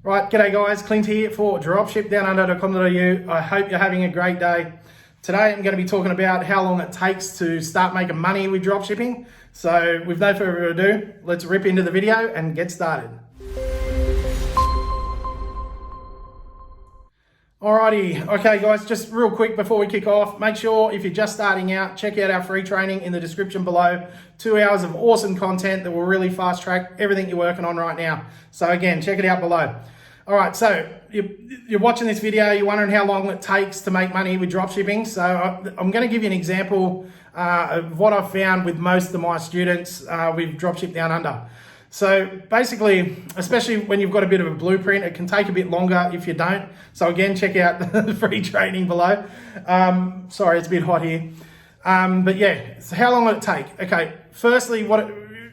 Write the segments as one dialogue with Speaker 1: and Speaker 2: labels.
Speaker 1: Right, g'day guys, Clint here for dropshipdownunder.com.au. I hope you're having a great day. Today I'm going to be talking about how long it takes to start making money with dropshipping. So with no further ado, let's rip into the video and get started. Alrighty, okay guys, just real quick before we kick off, make sure if you're just starting out, check out our free training in the description below. 2 hours of awesome content that will really fast track everything you're working on right now. So again, check it out below. Alright, so you're watching this video, you're wondering how long it takes to make money with dropshipping. So I'm going to give you an example of what I've found with most of my students with Dropship Downunder. So basically, especially when you've got a bit of a blueprint, it can take a bit longer if you don't. So again, check out the free training below. Sorry, it's a bit hot here. But yeah, so how long will it take? Okay, firstly,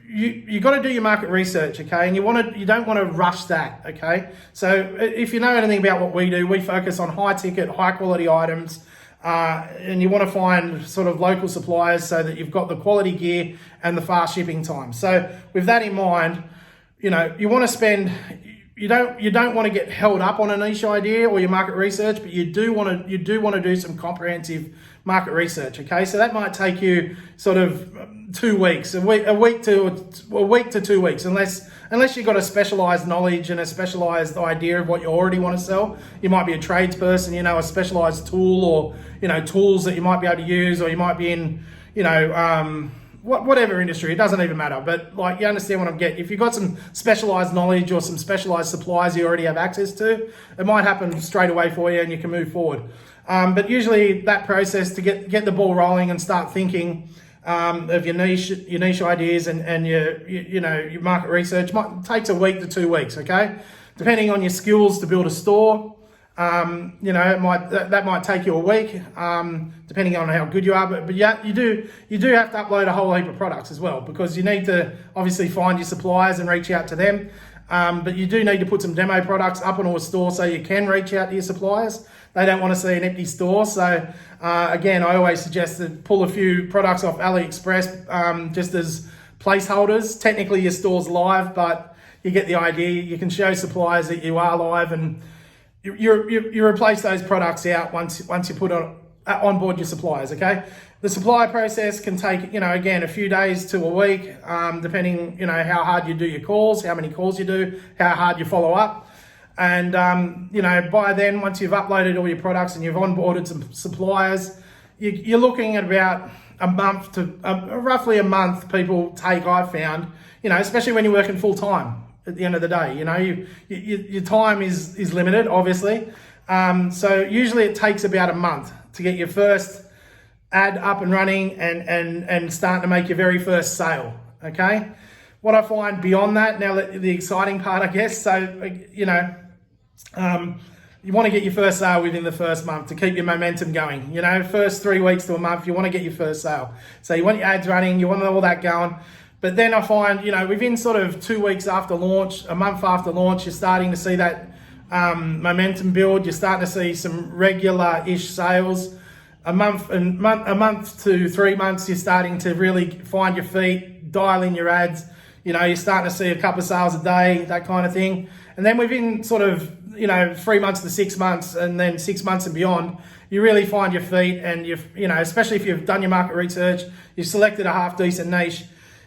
Speaker 1: you got to do your market research, okay? And you don't want to rush that, okay? So if you know anything about what we do, we focus on high ticket, high quality items. And you want to find sort of local suppliers so that you've got the quality gear and the fast shipping time. So with that in mind, you know, you want to spend, you don't want to get held up on a niche idea or your market research, but you do want to do some comprehensive market research. Okay, so that might take you sort of 2 weeks, a week to 2 weeks, unless you've got a specialized knowledge and a specialized idea of what you already want to sell. You might be a tradesperson, you know, a specialized tool, or you know, tools that you might be able to use, or you might be in, you know, whatever industry, it doesn't even matter. But like, you understand what I'm getting. If you've got some specialized knowledge or some specialized supplies you already have access to, it might happen straight away for you and you can move forward. But usually that process to get the ball rolling and start thinking of your niche ideas and your market research takes a week to 2 weeks, okay? Depending on your skills to build a store, you know, that might take you a week, depending on how good you are. But yeah, you do have to upload a whole heap of products as well, because you need to obviously find your suppliers and reach out to them. But you do need to put some demo products up onto a store so you can reach out to your suppliers. They don't want to see an empty store. So again, I always suggest to pull a few products off AliExpress just as placeholders. Technically your store's live, but you get the idea. You can show suppliers that you are live, and you replace those products out once you put on board your suppliers, okay? The supply process can take, you know, again, a few days to a week, depending, you know, how hard you do your calls, how many calls you do, how hard you follow up. And, you know, by then, once you've uploaded all your products and you've onboarded some suppliers, you're looking at about a month to roughly a month people take, I've found, you know, especially when you're working full time at the end of the day. You know, your time is limited, obviously. So usually it takes about a month to get your first ad up and running and start to make your very first sale, okay? What I find beyond that, now the exciting part, I guess, so, you know, you want to get your first sale within the first month to keep your momentum going. You know, first 3 weeks to a month, you want to get your first sale. So you want your ads running, you want all that going. But then I find, you know, within sort of 2 weeks after launch, a month after launch, you're starting to see that momentum build. You're starting to see some regular-ish sales. A month to 3 months, you're starting to really find your feet, dial in your ads. You know, you're starting to see a couple of sales a day, that kind of thing. And then within sort of, you know, 3 months to 6 months, and then 6 months and beyond, you really find your feet. And you know, especially if you've done your market research, you've selected a half decent niche,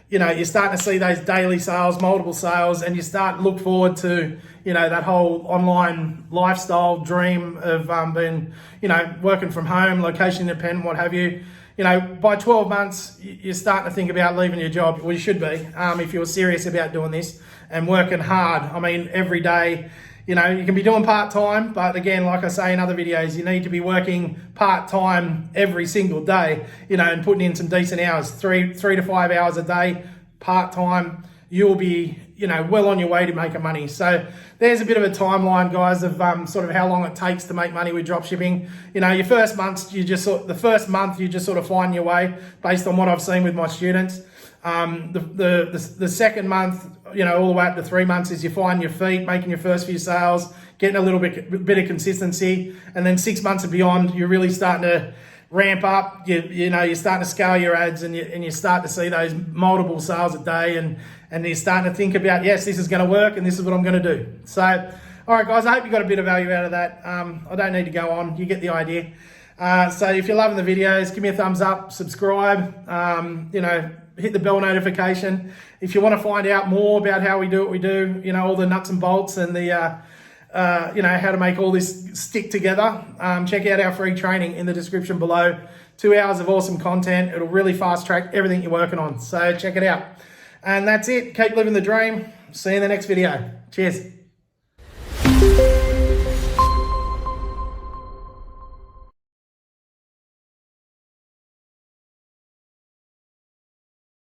Speaker 1: you know, you're starting to see those daily sales, multiple sales, and you start to look forward to, you know, that whole online lifestyle dream of being, you know, working from home, location independent, what have you. You know, by 12 months, you're starting to think about leaving your job. Well, you should be, if you're serious about doing this and working hard. I mean, every day. You know, you can be doing part-time, but again, like I say in other videos, you need to be working part-time every single day, you know, and putting in some decent hours, three to 5 hours a day, part-time. You'll be, you know, well on your way to making money. So there's a bit of a timeline, guys, of sort of how long it takes to make money with dropshipping. You know, your first month, you just sort of find your way based on what I've seen with my students. The second month, you know, all the way up to 3 months is you find your feet, making your first few sales, getting a little bit of consistency, and then 6 months and beyond, you're really starting to ramp up. You know, you're starting to scale your ads, and you start to see those multiple sales a day, and you're starting to think about, yes, this is going to work, and this is what I'm going to do. So All right, guys, I hope you got a bit of value out of that. I don't need to go on. You get the idea. So if you're loving the videos, give me a thumbs up, subscribe, hit the bell notification. If you want to find out more about how we do what we do, all the nuts and bolts and the, how to make all this stick together, check out our free training in the description below. 2 hours of awesome content. It'll really fast track everything you're working on. So check it out. And that's it. Keep living the dream. See you in the next video. Cheers.